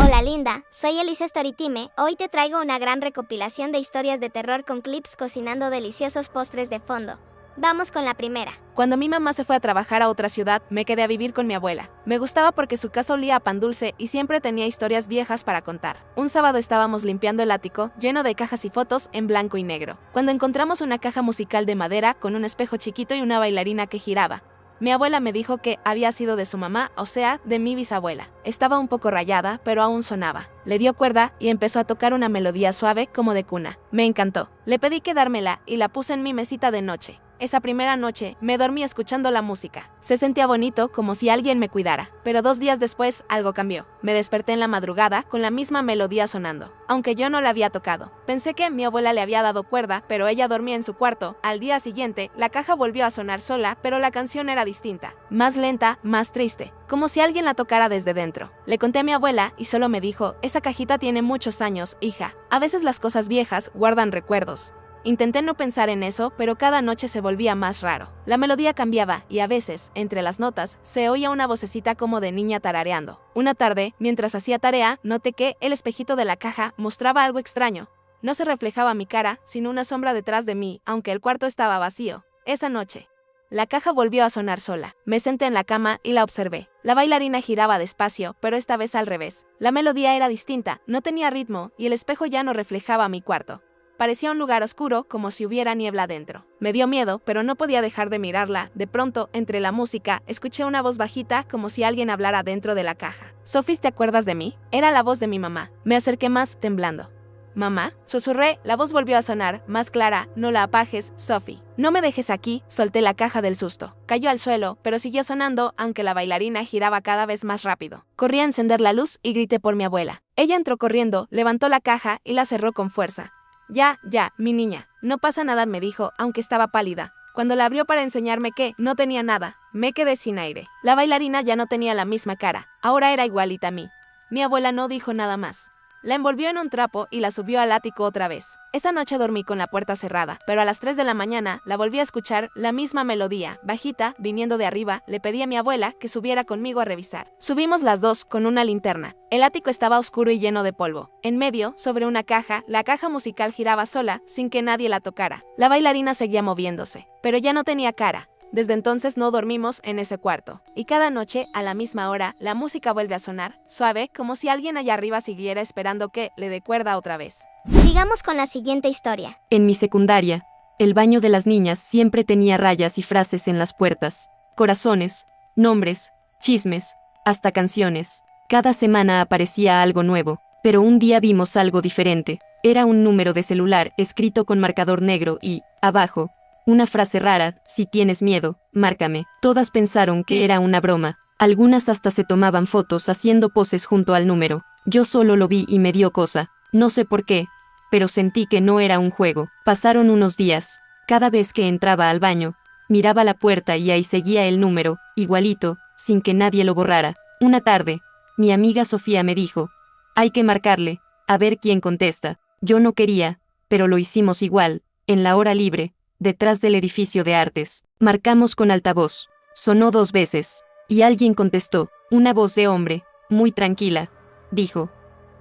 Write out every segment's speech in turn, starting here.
Hola linda, soy Elisa Storytime. Hoy te traigo una gran recopilación de historias de terror con clips cocinando deliciosos postres de fondo. Vamos con la primera. Cuando mi mamá se fue a trabajar a otra ciudad, me quedé a vivir con mi abuela. Me gustaba porque su casa olía a pan dulce y siempre tenía historias viejas para contar. Un sábado estábamos limpiando el ático, lleno de cajas y fotos en blanco y negro, cuando encontramos una caja musical de madera con un espejo chiquito y una bailarina que giraba. Mi abuela me dijo que había sido de su mamá, o sea, de mi bisabuela. Estaba un poco rayada, pero aún sonaba. Le dio cuerda y empezó a tocar una melodía suave como de cuna. Me encantó. Le pedí quedármela y la puse en mi mesita de noche. Esa primera noche me dormí escuchando la música. Se sentía bonito, como si alguien me cuidara. Pero 2 días después, algo cambió. Me desperté en la madrugada con la misma melodía sonando, aunque yo no la había tocado. Pensé que mi abuela le había dado cuerda, pero ella dormía en su cuarto. Al día siguiente, la caja volvió a sonar sola, pero la canción era distinta. Más lenta, más triste, como si alguien la tocara desde dentro. Le conté a mi abuela y solo me dijo: esa cajita tiene muchos años, hija. A veces las cosas viejas guardan recuerdos. Intenté no pensar en eso, pero cada noche se volvía más raro. La melodía cambiaba y a veces, entre las notas, se oía una vocecita como de niña tarareando. Una tarde, mientras hacía tarea, noté que el espejito de la caja mostraba algo extraño. No se reflejaba mi cara, sino una sombra detrás de mí, aunque el cuarto estaba vacío. Esa noche, la caja volvió a sonar sola. Me senté en la cama y la observé. La bailarina giraba despacio, pero esta vez al revés. La melodía era distinta, no tenía ritmo y el espejo ya no reflejaba mi cuarto. Parecía un lugar oscuro, como si hubiera niebla dentro. Me dio miedo, pero no podía dejar de mirarla. De pronto, entre la música, escuché una voz bajita, como si alguien hablara dentro de la caja. «Sophie, ¿te acuerdas de mí?». Era la voz de mi mamá. Me acerqué más, temblando. «¿Mamá?». Susurré. La voz volvió a sonar, más clara. «No la apagues, Sophie. No me dejes aquí». Solté la caja del susto. Cayó al suelo, pero siguió sonando, aunque la bailarina giraba cada vez más rápido. Corrí a encender la luz y grité por mi abuela. Ella entró corriendo, levantó la caja y la cerró con fuerza. Ya, mi niña, no pasa nada», me dijo, aunque estaba pálida. Cuando la abrió para enseñarme que no tenía nada, me quedé sin aire. La bailarina ya no tenía la misma cara, ahora era igualita a mí. Mi abuela no dijo nada más. La envolvió en un trapo y la subió al ático otra vez. Esa noche dormí con la puerta cerrada, pero a las 3 de la mañana la volví a escuchar, la misma melodía, bajita, viniendo de arriba. Le pedí a mi abuela que subiera conmigo a revisar. Subimos las dos con una linterna. El ático estaba oscuro y lleno de polvo. En medio, sobre una caja, la caja musical giraba sola, sin que nadie la tocara. La bailarina seguía moviéndose, pero ya no tenía cara. Desde entonces no dormimos en ese cuarto. Y cada noche, a la misma hora, la música vuelve a sonar, suave, como si alguien allá arriba siguiera esperando que le dé cuerda otra vez. Sigamos con la siguiente historia. En mi secundaria, el baño de las niñas siempre tenía rayas y frases en las puertas. Corazones, nombres, chismes, hasta canciones. Cada semana aparecía algo nuevo, pero un día vimos algo diferente. Era un número de celular escrito con marcador negro y, abajo, una frase rara: «Si tienes miedo, márcame». Todas pensaron que era una broma. Algunas hasta se tomaban fotos haciendo poses junto al número. Yo solo lo vi y me dio cosa. No sé por qué, pero sentí que no era un juego. Pasaron unos días. Cada vez que entraba al baño, miraba la puerta y ahí seguía el número, igualito, sin que nadie lo borrara. Una tarde, mi amiga Sofía me dijo: «Hay que marcarle, a ver quién contesta». Yo no quería, pero lo hicimos igual, en la hora libre, detrás del edificio de artes. Marcamos con altavoz. Sonó 2 veces, y alguien contestó, una voz de hombre, muy tranquila. Dijo: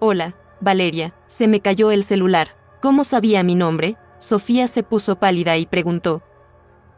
«Hola, Valeria». Se me cayó el celular. ¿Cómo sabía mi nombre? Sofía se puso pálida y preguntó: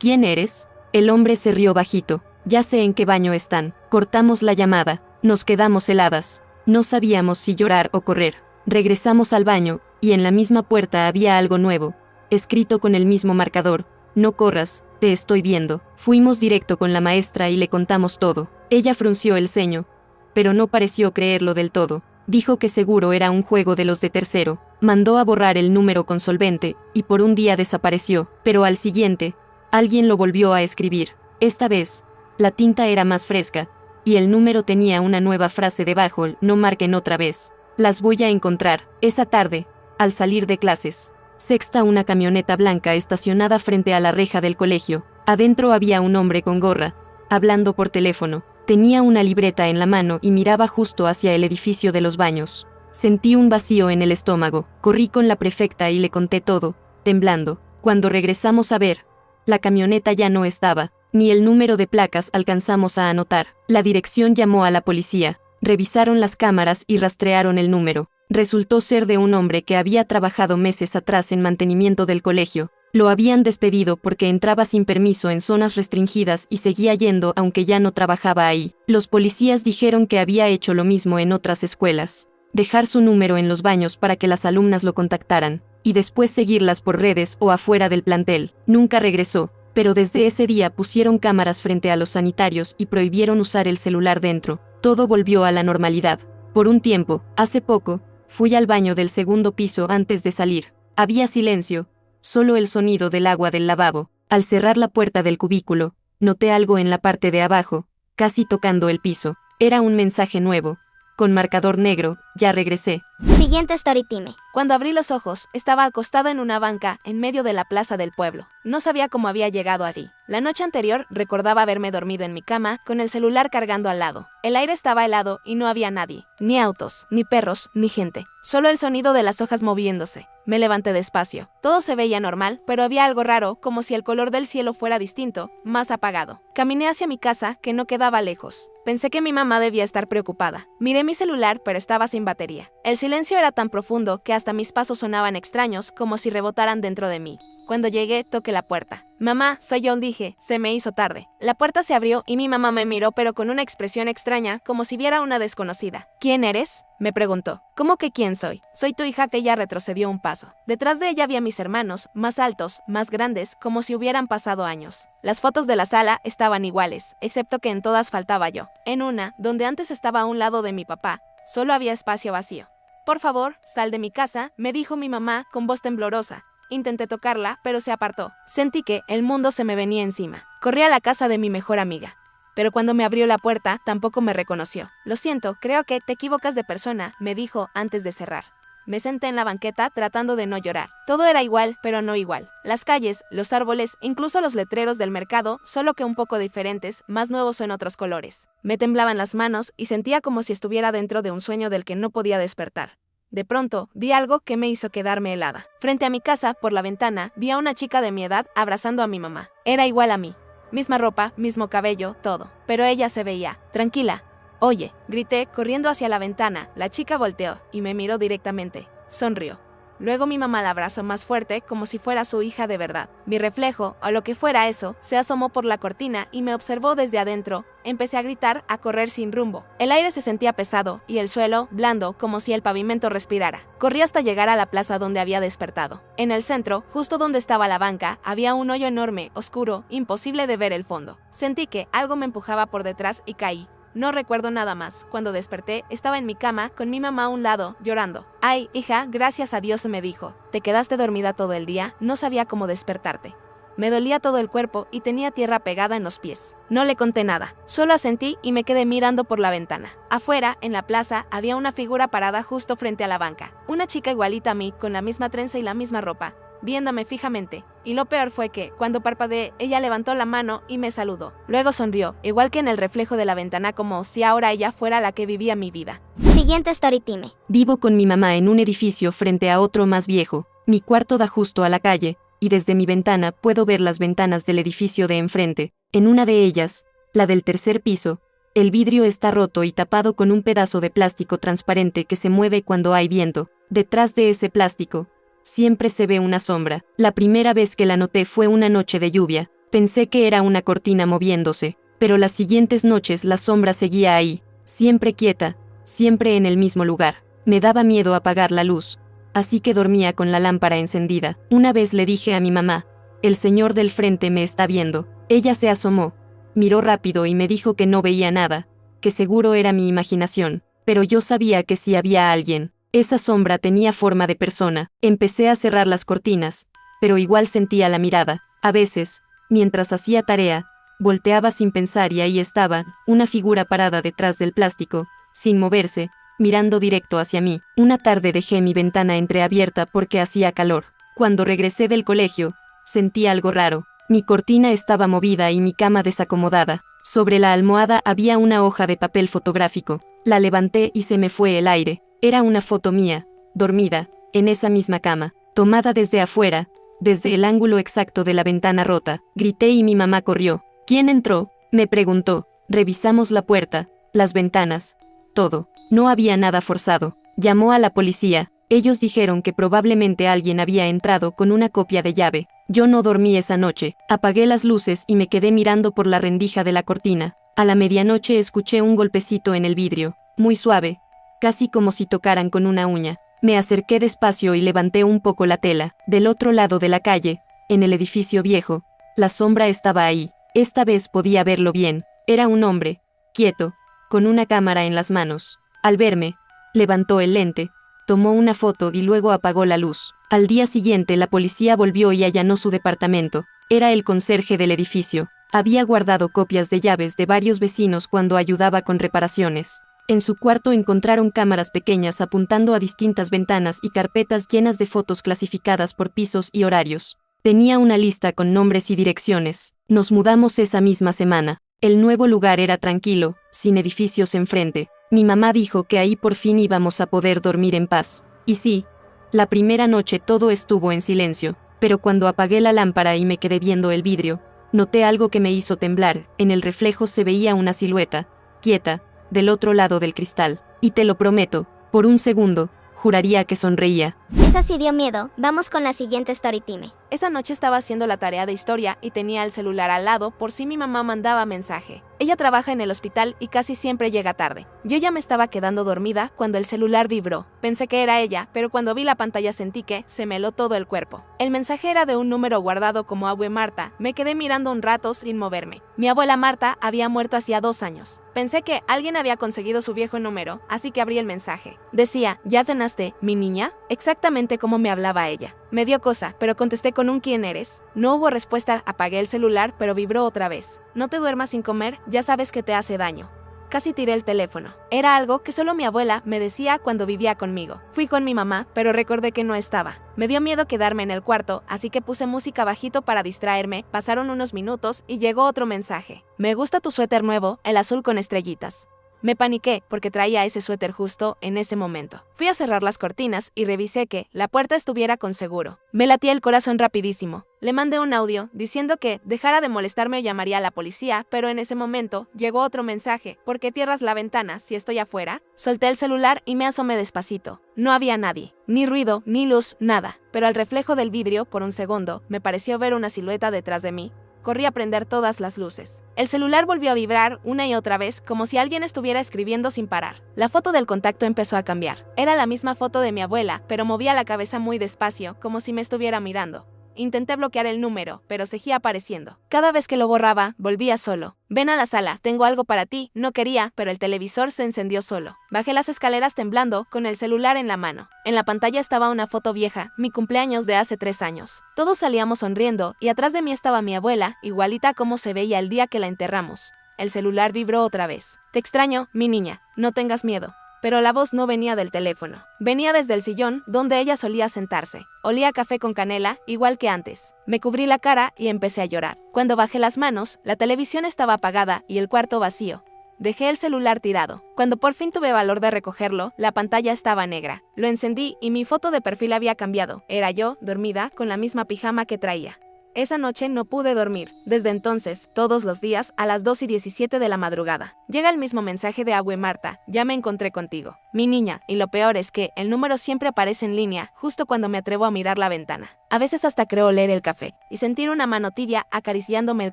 «¿Quién eres?». El hombre se rió bajito. «Ya sé en qué baño están». Cortamos la llamada. Nos quedamos heladas. No sabíamos si llorar o correr. Regresamos al baño, y en la misma puerta había algo nuevo, escrito con el mismo marcador: «No corras, te estoy viendo». Fuimos directo con la maestra y le contamos todo. Ella frunció el ceño, pero no pareció creerlo del todo. Dijo que seguro era un juego de los de tercero. Mandó a borrar el número con solvente, y por un día desapareció, pero al siguiente, alguien lo volvió a escribir. Esta vez, la tinta era más fresca, y el número tenía una nueva frase debajo: «No marquen otra vez». Las voy a encontrar. Esa tarde, al salir de clases, sexta una camioneta blanca estacionada frente a la reja del colegio. Adentro había un hombre con gorra, hablando por teléfono. Tenía una libreta en la mano y miraba justo hacia el edificio de los baños. Sentí un vacío en el estómago. Corrí con la prefecta y le conté todo, temblando. Cuando regresamos a ver, la camioneta ya no estaba, ni el número de placas alcanzamos a anotar. La dirección llamó a la policía. Revisaron las cámaras y rastrearon el número. Resultó ser de un hombre que había trabajado meses atrás en mantenimiento del colegio. Lo habían despedido porque entraba sin permiso en zonas restringidas y seguía yendo aunque ya no trabajaba ahí. Los policías dijeron que había hecho lo mismo en otras escuelas. Dejar su número en los baños para que las alumnas lo contactaran, y después seguirlas por redes o afuera del plantel. Nunca regresó, pero desde ese día pusieron cámaras frente a los sanitarios y prohibieron usar el celular dentro. Todo volvió a la normalidad. Por un tiempo, hace poco, fui al baño del segundo piso antes de salir. Había silencio, solo el sonido del agua del lavabo. Al cerrar la puerta del cubículo, noté algo en la parte de abajo, casi tocando el piso. Era un mensaje nuevo, con marcador negro. Ya regresé. Siguiente story time. Cuando abrí los ojos, estaba acostada en una banca en medio de la plaza del pueblo. No sabía cómo había llegado allí. La noche anterior recordaba haberme dormido en mi cama con el celular cargando al lado. El aire estaba helado y no había nadie. Ni autos, ni perros, ni gente. Solo el sonido de las hojas moviéndose. Me levanté despacio. Todo se veía normal, pero había algo raro, como si el color del cielo fuera distinto, más apagado. Caminé hacia mi casa, que no quedaba lejos. Pensé que mi mamá debía estar preocupada. Miré mi celular, pero estaba sin batería. El silencio era tan profundo que hasta mis pasos sonaban extraños, como si rebotaran dentro de mí. Cuando llegué, toqué la puerta. «Mamá, soy yo», dije. Se me hizo tarde. La puerta se abrió y mi mamá me miró, pero con una expresión extraña, como si viera a una desconocida. «¿Quién eres?», me preguntó. «¿Cómo que quién soy? Soy tu hija». Ella retrocedió un paso. Detrás de ella vi a mis hermanos, más altos, más grandes, como si hubieran pasado años. Las fotos de la sala estaban iguales, excepto que en todas faltaba yo. En una, donde antes estaba a un lado de mi papá, solo había espacio vacío. «Por favor, sal de mi casa», me dijo mi mamá con voz temblorosa. Intenté tocarla, pero se apartó. Sentí que el mundo se me venía encima. Corrí a la casa de mi mejor amiga. Pero cuando me abrió la puerta, tampoco me reconoció. «Lo siento, creo que te equivocas de persona», me dijo antes de cerrar. Me senté en la banqueta tratando de no llorar. Todo era igual, pero no igual. Las calles, los árboles, incluso los letreros del mercado, solo que un poco diferentes, más nuevos o en otros colores. Me temblaban las manos y sentía como si estuviera dentro de un sueño del que no podía despertar. De pronto, vi algo que me hizo quedarme helada. Frente a mi casa, por la ventana, vi a una chica de mi edad abrazando a mi mamá. Era igual a mí. Misma ropa, mismo cabello, todo. Pero ella se veía tranquila. «Oye», grité, corriendo hacia la ventana. La chica volteó y me miró directamente. Sonrió. Luego mi mamá la abrazó más fuerte, como si fuera su hija de verdad. Mi reflejo, o lo que fuera eso, se asomó por la cortina y me observó desde adentro. Empecé a gritar, a correr sin rumbo. El aire se sentía pesado y el suelo, blando, como si el pavimento respirara. Corrí hasta llegar a la plaza donde había despertado. En el centro, justo donde estaba la banca, había un hoyo enorme, oscuro, imposible de ver el fondo. Sentí que algo me empujaba por detrás y caí. No recuerdo nada más. Cuando desperté, estaba en mi cama, con mi mamá a un lado, llorando. «Ay, hija, gracias a Dios», me dijo. «Te quedaste dormida todo el día, no sabía cómo despertarte». Me dolía todo el cuerpo y tenía tierra pegada en los pies. No le conté nada, solo asentí y me quedé mirando por la ventana. Afuera, en la plaza, había una figura parada justo frente a la banca. Una chica igualita a mí, con la misma trenza y la misma ropa, viéndome fijamente. Y lo peor fue que, cuando parpadeé, ella levantó la mano y me saludó. Luego sonrió, igual que en el reflejo de la ventana, como si ahora ella fuera la que vivía mi vida. Siguiente story time. Vivo con mi mamá en un edificio frente a otro más viejo. Mi cuarto da justo a la calle, y desde mi ventana puedo ver las ventanas del edificio de enfrente. En una de ellas, la del tercer piso, el vidrio está roto y tapado con un pedazo de plástico transparente que se mueve cuando hay viento. Detrás de ese plástico, siempre se ve una sombra. La primera vez que la noté fue una noche de lluvia. Pensé que era una cortina moviéndose, pero las siguientes noches la sombra seguía ahí, siempre quieta, siempre en el mismo lugar. Me daba miedo apagar la luz, así que dormía con la lámpara encendida. Una vez le dije a mi mamá: «El señor del frente me está viendo». Ella se asomó, miró rápido y me dijo que no veía nada, que seguro era mi imaginación, pero yo sabía que sí había alguien. Esa sombra tenía forma de persona. Empecé a cerrar las cortinas, pero igual sentía la mirada. A veces, mientras hacía tarea, volteaba sin pensar y ahí estaba, una figura parada detrás del plástico, sin moverse, mirando directo hacia mí. Una tarde dejé mi ventana entreabierta porque hacía calor. Cuando regresé del colegio, sentí algo raro. Mi cortina estaba movida y mi cama desacomodada. Sobre la almohada había una hoja de papel fotográfico. La levanté y se me fue el aire. Era una foto mía, dormida, en esa misma cama, tomada desde afuera, desde el ángulo exacto de la ventana rota. Grité y mi mamá corrió. «¿Quién entró?», me preguntó. Revisamos la puerta, las ventanas, todo. No había nada forzado. Llamó a la policía. Ellos dijeron que probablemente alguien había entrado con una copia de llave. Yo no dormí esa noche. Apagué las luces y me quedé mirando por la rendija de la cortina. A la medianoche escuché un golpecito en el vidrio, muy suave, casi como si tocaran con una uña. Me acerqué despacio y levanté un poco la tela. Del otro lado de la calle, en el edificio viejo, la sombra estaba ahí. Esta vez podía verlo bien. Era un hombre, quieto, con una cámara en las manos. Al verme, levantó el lente, tomó una foto y luego apagó la luz. Al día siguiente la policía volvió y allanó su departamento. Era el conserje del edificio. Había guardado copias de llaves de varios vecinos cuando ayudaba con reparaciones. En su cuarto encontraron cámaras pequeñas apuntando a distintas ventanas y carpetas llenas de fotos clasificadas por pisos y horarios. Tenía una lista con nombres y direcciones. Nos mudamos esa misma semana. El nuevo lugar era tranquilo, sin edificios enfrente. Mi mamá dijo que ahí por fin íbamos a poder dormir en paz. Y sí, la primera noche todo estuvo en silencio, pero cuando apagué la lámpara y me quedé viendo el vidrio, noté algo que me hizo temblar. En el reflejo se veía una silueta, quieta, del otro lado del cristal. Y te lo prometo, por un segundo, juraría que sonreía. Esa sí dio miedo. Vamos con la siguiente story time. Esa noche estaba haciendo la tarea de historia y tenía el celular al lado por si mi mamá mandaba mensaje. Ella trabaja en el hospital y casi siempre llega tarde. Yo ya me estaba quedando dormida cuando el celular vibró. Pensé que era ella, pero cuando vi la pantalla sentí que se me heló todo el cuerpo. El mensaje era de un número guardado como Abue Marta. Me quedé mirando un rato sin moverme. Mi abuela Marta había muerto hacía 2 años. Pensé que alguien había conseguido su viejo número, así que abrí el mensaje. Decía, ¿ya cenaste, mi niña? Exactamente como me hablaba ella. Me dio cosa, pero contesté con un ¿quién eres? No hubo respuesta, apagué el celular, pero vibró otra vez. No te duermas sin comer, ya sabes que te hace daño. Casi tiré el teléfono. Era algo que solo mi abuela me decía cuando vivía conmigo. Fui con mi mamá, pero recordé que no estaba. Me dio miedo quedarme en el cuarto, así que puse música bajito para distraerme. Pasaron unos minutos y llegó otro mensaje. Me gusta tu suéter nuevo, el azul con estrellitas. Me paniqué porque traía ese suéter justo en ese momento. Fui a cerrar las cortinas y revisé que la puerta estuviera con seguro. Me latía el corazón rapidísimo. Le mandé un audio diciendo que dejara de molestarme o llamaría a la policía, pero en ese momento llegó otro mensaje. ¿Por qué cierras la ventana si estoy afuera? Solté el celular y me asomé despacito. No había nadie, ni ruido, ni luz, nada. Pero al reflejo del vidrio, por un segundo, me pareció ver una silueta detrás de mí. Corrí a prender todas las luces. El celular volvió a vibrar una y otra vez, como si alguien estuviera escribiendo sin parar. La foto del contacto empezó a cambiar. Era la misma foto de mi abuela, pero movía la cabeza muy despacio, como si me estuviera mirando. Intenté bloquear el número, pero seguía apareciendo. Cada vez que lo borraba, volvía solo. Ven a la sala, tengo algo para ti. No quería, pero el televisor se encendió solo. Bajé las escaleras temblando, con el celular en la mano. En la pantalla estaba una foto vieja, mi cumpleaños de hace 3 años. Todos salíamos sonriendo, y atrás de mí estaba mi abuela, igualita como se veía el día que la enterramos. El celular vibró otra vez. Te extraño, mi niña, no tengas miedo. Pero la voz no venía del teléfono. Venía desde el sillón, donde ella solía sentarse. Olía a café con canela, igual que antes. Me cubrí la cara y empecé a llorar. Cuando bajé las manos, la televisión estaba apagada y el cuarto vacío. Dejé el celular tirado. Cuando por fin tuve valor de recogerlo, la pantalla estaba negra. Lo encendí y mi foto de perfil había cambiado. Era yo, dormida, con la misma pijama que traía. Esa noche no pude dormir. Desde entonces, todos los días, a las 2:17 de la madrugada, llega el mismo mensaje de Abue Marta, ya me encontré contigo, mi niña, y lo peor es que el número siempre aparece en línea, justo cuando me atrevo a mirar la ventana. A veces hasta creo oler el café, y sentir una mano tibia acariciándome el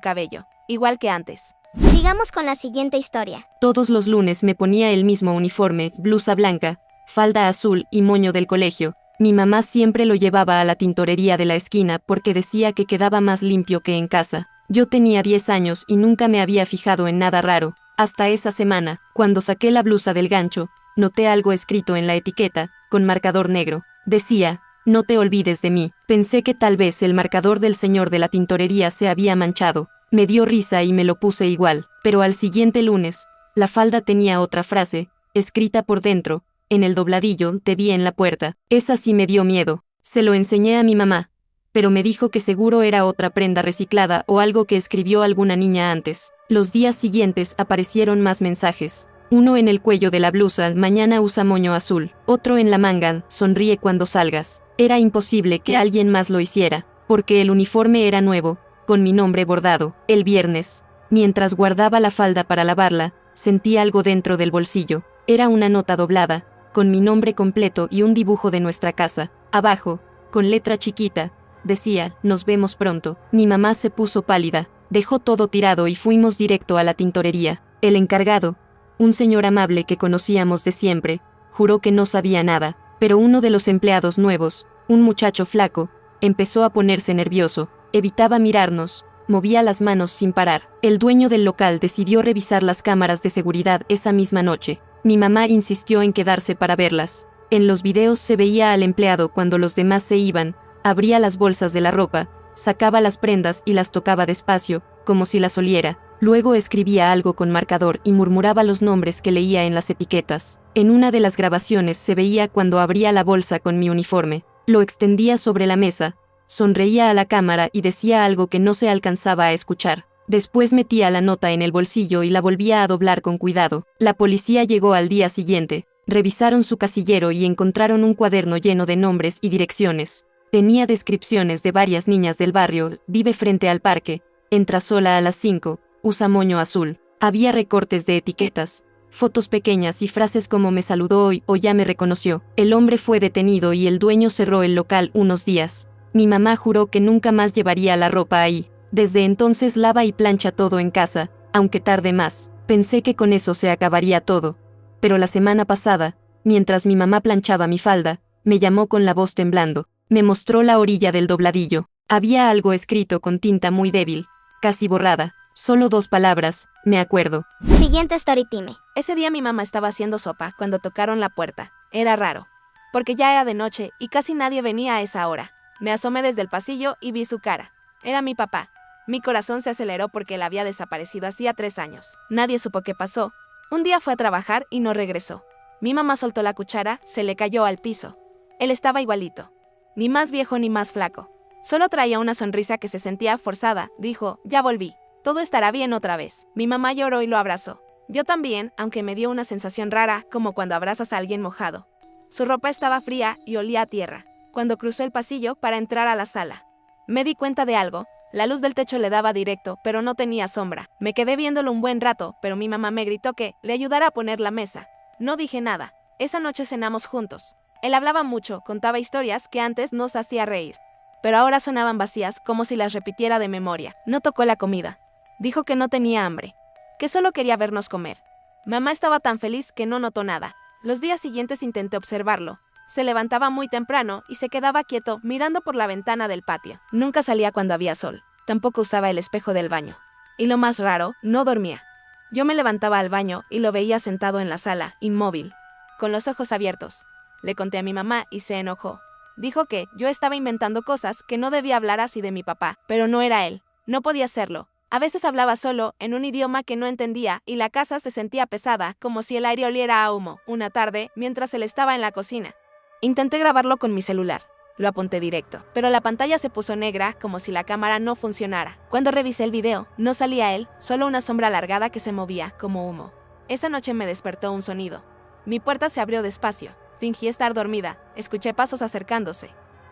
cabello, igual que antes. Sigamos con la siguiente historia. Todos los lunes me ponía el mismo uniforme, blusa blanca, falda azul y moño del colegio. Mi mamá siempre lo llevaba a la tintorería de la esquina porque decía que quedaba más limpio que en casa. Yo tenía 10 años y nunca me había fijado en nada raro. Hasta esa semana, cuando saqué la blusa del gancho, noté algo escrito en la etiqueta, con marcador negro. Decía, no te olvides de mí. Pensé que tal vez el marcador del señor de la tintorería se había manchado. Me dio risa y me lo puse igual. Pero al siguiente lunes, la falda tenía otra frase, escrita por dentro. En el dobladillo, te vi en la puerta. Esa sí me dio miedo. Se lo enseñé a mi mamá, pero me dijo que seguro era otra prenda reciclada o algo que escribió alguna niña antes. Los días siguientes aparecieron más mensajes. Uno en el cuello de la blusa, mañana usa moño azul. Otro en la manga, sonríe cuando salgas. Era imposible que alguien más lo hiciera, porque el uniforme era nuevo, con mi nombre bordado. El viernes, mientras guardaba la falda para lavarla, sentí algo dentro del bolsillo. Era una nota doblada, con mi nombre completo y un dibujo de nuestra casa. Abajo, con letra chiquita, decía, nos vemos pronto. Mi mamá se puso pálida, dejó todo tirado y fuimos directo a la tintorería. El encargado, un señor amable que conocíamos de siempre, juró que no sabía nada, pero uno de los empleados nuevos, un muchacho flaco, empezó a ponerse nervioso, evitaba mirarnos, movía las manos sin parar. El dueño del local decidió revisar las cámaras de seguridad esa misma noche. Mi mamá insistió en quedarse para verlas. En los videos se veía al empleado cuando los demás se iban, abría las bolsas de la ropa, sacaba las prendas y las tocaba despacio, como si las oliera. Luego escribía algo con marcador y murmuraba los nombres que leía en las etiquetas. En una de las grabaciones se veía cuando abría la bolsa con mi uniforme. Lo extendía sobre la mesa, sonreía a la cámara y decía algo que no se alcanzaba a escuchar. Después metía la nota en el bolsillo y la volvía a doblar con cuidado. La policía llegó al día siguiente. Revisaron su casillero y encontraron un cuaderno lleno de nombres y direcciones. Tenía descripciones de varias niñas del barrio, vive frente al parque, entra sola a las 5, usa moño azul. Había recortes de etiquetas, fotos pequeñas y frases como me saludó hoy o ya me reconoció. El hombre fue detenido y el dueño cerró el local unos días. Mi mamá juró que nunca más llevaría la ropa ahí. Desde entonces lava y plancha todo en casa, aunque tarde más. Pensé que con eso se acabaría todo. Pero la semana pasada, mientras mi mamá planchaba mi falda, me llamó con la voz temblando. Me mostró la orilla del dobladillo. Había algo escrito con tinta muy débil, casi borrada. Solo 2 palabras, me acuerdo. Siguiente story time. Ese día mi mamá estaba haciendo sopa cuando tocaron la puerta. Era raro, porque ya era de noche y casi nadie venía a esa hora. Me asomé desde el pasillo y vi su cara. Era mi papá. Mi corazón se aceleró porque él había desaparecido hacía 3 años. Nadie supo qué pasó. Un día fue a trabajar y no regresó. Mi mamá soltó la cuchara, se le cayó al piso. Él estaba igualito. Ni más viejo ni más flaco. Solo traía una sonrisa que se sentía forzada. Dijo, ya volví. Todo estará bien otra vez. Mi mamá lloró y lo abrazó. Yo también, aunque me dio una sensación rara, como cuando abrazas a alguien mojado. Su ropa estaba fría y olía a tierra. Cuando cruzó el pasillo para entrar a la sala, me di cuenta de algo. La luz del techo le daba directo, pero no tenía sombra. Me quedé viéndolo un buen rato, pero mi mamá me gritó que le ayudara a poner la mesa. No dije nada. Esa noche cenamos juntos. Él hablaba mucho, contaba historias que antes nos hacía reír, pero ahora sonaban vacías, como si las repitiera de memoria. No tocó la comida. Dijo que no tenía hambre, que solo quería vernos comer. Mamá estaba tan feliz que no notó nada. Los días siguientes intenté observarlo. Se levantaba muy temprano y se quedaba quieto mirando por la ventana del patio. Nunca salía cuando había sol. Tampoco usaba el espejo del baño. Y lo más raro, no dormía. Yo me levantaba al baño y lo veía sentado en la sala, inmóvil, con los ojos abiertos. Le conté a mi mamá y se enojó. Dijo que yo estaba inventando cosas, que no debía hablar así de mi papá, pero no era él. No podía hacerlo. A veces hablaba solo, en un idioma que no entendía, y la casa se sentía pesada, como si el aire oliera a humo. Una tarde, mientras él estaba en la cocina, intenté grabarlo con mi celular. Lo apunté directo, pero la pantalla se puso negra, como si la cámara no funcionara. Cuando revisé el video, no salía él, solo una sombra alargada que se movía, como humo. Esa noche me despertó un sonido. Mi puerta se abrió despacio. Fingí estar dormida. Escuché pasos acercándose.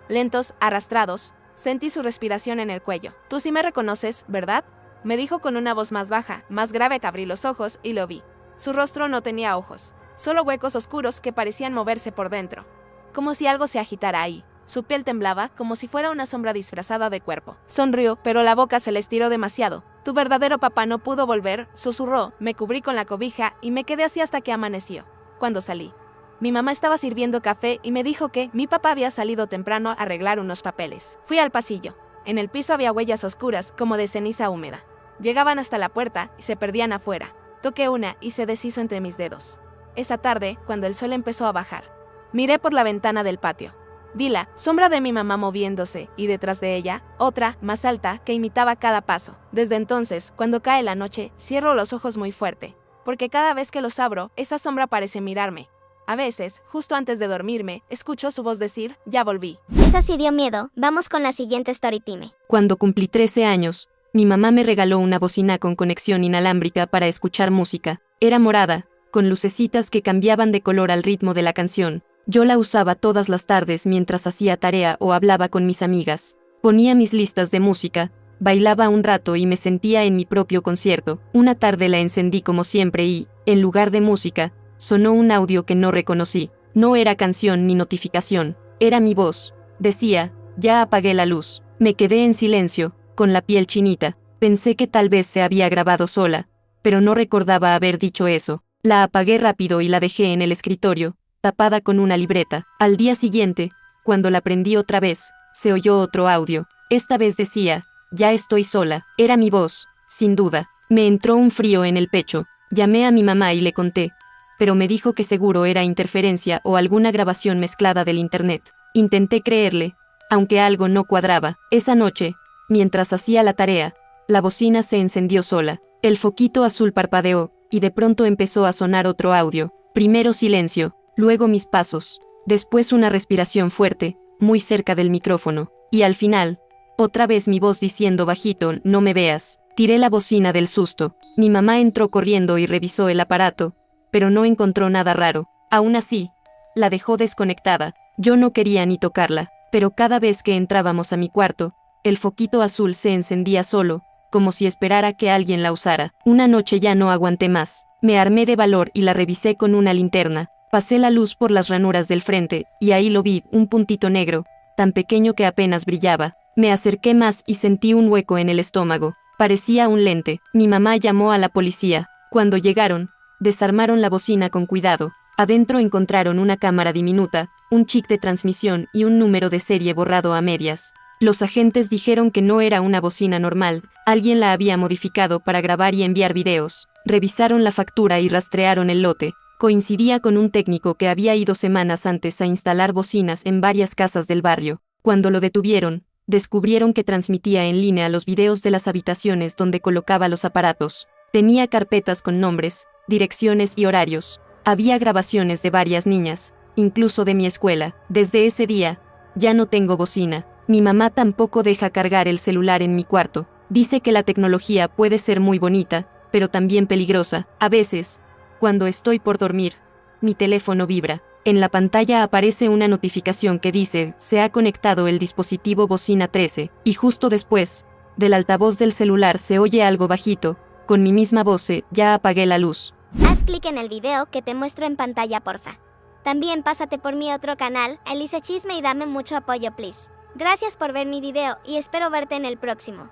Lentos, arrastrados. Sentí su respiración en el cuello. Tú sí me reconoces, ¿verdad? Me dijo con una voz más baja, más grave. Que abrí los ojos y lo vi. Su rostro no tenía ojos, solo huecos oscuros que parecían moverse por dentro, como si algo se agitara ahí. Su piel temblaba, como si fuera una sombra disfrazada de cuerpo. Sonrió, pero la boca se le estiró demasiado. Tu verdadero papá no pudo volver, susurró. Me cubrí con la cobija y me quedé así hasta que amaneció. Cuando salí, mi mamá estaba sirviendo café y me dijo que mi papá había salido temprano a arreglar unos papeles. Fui al pasillo. En el piso había huellas oscuras, como de ceniza húmeda. Llegaban hasta la puerta y se perdían afuera. Toqué una y se deshizo entre mis dedos. Esa tarde, cuando el sol empezó a bajar, miré por la ventana del patio. Vi la sombra de mi mamá moviéndose y detrás de ella, otra, más alta, que imitaba cada paso. Desde entonces, cuando cae la noche, cierro los ojos muy fuerte, porque cada vez que los abro, esa sombra parece mirarme. A veces, justo antes de dormirme, escucho su voz decir, ya volví. Esa sí dio miedo. Vamos con la siguiente story time. Cuando cumplí 13 años, mi mamá me regaló una bocina con conexión inalámbrica para escuchar música. Era morada, con lucecitas que cambiaban de color al ritmo de la canción. Yo la usaba todas las tardes mientras hacía tarea o hablaba con mis amigas. Ponía mis listas de música, bailaba un rato y me sentía en mi propio concierto. Una tarde la encendí como siempre y, en lugar de música, sonó un audio que no reconocí. No era canción ni notificación, era mi voz. Decía, ya apagué la luz. Me quedé en silencio, con la piel chinita. Pensé que tal vez se había grabado sola, pero no recordaba haber dicho eso. La apagué rápido y la dejé en el escritorio, tapada con una libreta. Al día siguiente, cuando la prendí otra vez, se oyó otro audio. Esta vez decía, ya estoy sola. Era mi voz, sin duda. Me entró un frío en el pecho. Llamé a mi mamá y le conté, pero me dijo que seguro era interferencia o alguna grabación mezclada del internet. Intenté creerle, aunque algo no cuadraba. Esa noche, mientras hacía la tarea, la bocina se encendió sola. El foquito azul parpadeó, y de pronto empezó a sonar otro audio. Primero silencio, luego mis pasos, después una respiración fuerte, muy cerca del micrófono, y al final, otra vez mi voz diciendo bajito, no me veas. Tiré la bocina del susto. Mi mamá entró corriendo y revisó el aparato, pero no encontró nada raro. Aún así, la dejó desconectada. Yo no quería ni tocarla, pero cada vez que entrábamos a mi cuarto, el foquito azul se encendía solo, como si esperara que alguien la usara. Una noche ya no aguanté más. Me armé de valor y la revisé con una linterna. Pasé la luz por las ranuras del frente, y ahí lo vi, un puntito negro, tan pequeño que apenas brillaba. Me acerqué más y sentí un hueco en el estómago. Parecía un lente. Mi mamá llamó a la policía. Cuando llegaron, desarmaron la bocina con cuidado. Adentro encontraron una cámara diminuta, un chip de transmisión y un número de serie borrado a medias. Los agentes dijeron que no era una bocina normal, alguien la había modificado para grabar y enviar videos. Revisaron la factura y rastrearon el lote. Coincidía con un técnico que había ido semanas antes a instalar bocinas en varias casas del barrio. Cuando lo detuvieron, descubrieron que transmitía en línea los videos de las habitaciones donde colocaba los aparatos. Tenía carpetas con nombres, direcciones y horarios. Había grabaciones de varias niñas, incluso de mi escuela. Desde ese día, ya no tengo bocina. Mi mamá tampoco deja cargar el celular en mi cuarto. Dice que la tecnología puede ser muy bonita, pero también peligrosa. A veces, cuando estoy por dormir, mi teléfono vibra. En la pantalla aparece una notificación que dice, se ha conectado el dispositivo bocina 13, y justo después, del altavoz del celular se oye algo bajito, con mi misma voz, ya apagué la luz. Haz clic en el video que te muestro en pantalla, porfa. También pásate por mi otro canal, Elise Chisme, y dame mucho apoyo, please. Gracias por ver mi video y espero verte en el próximo.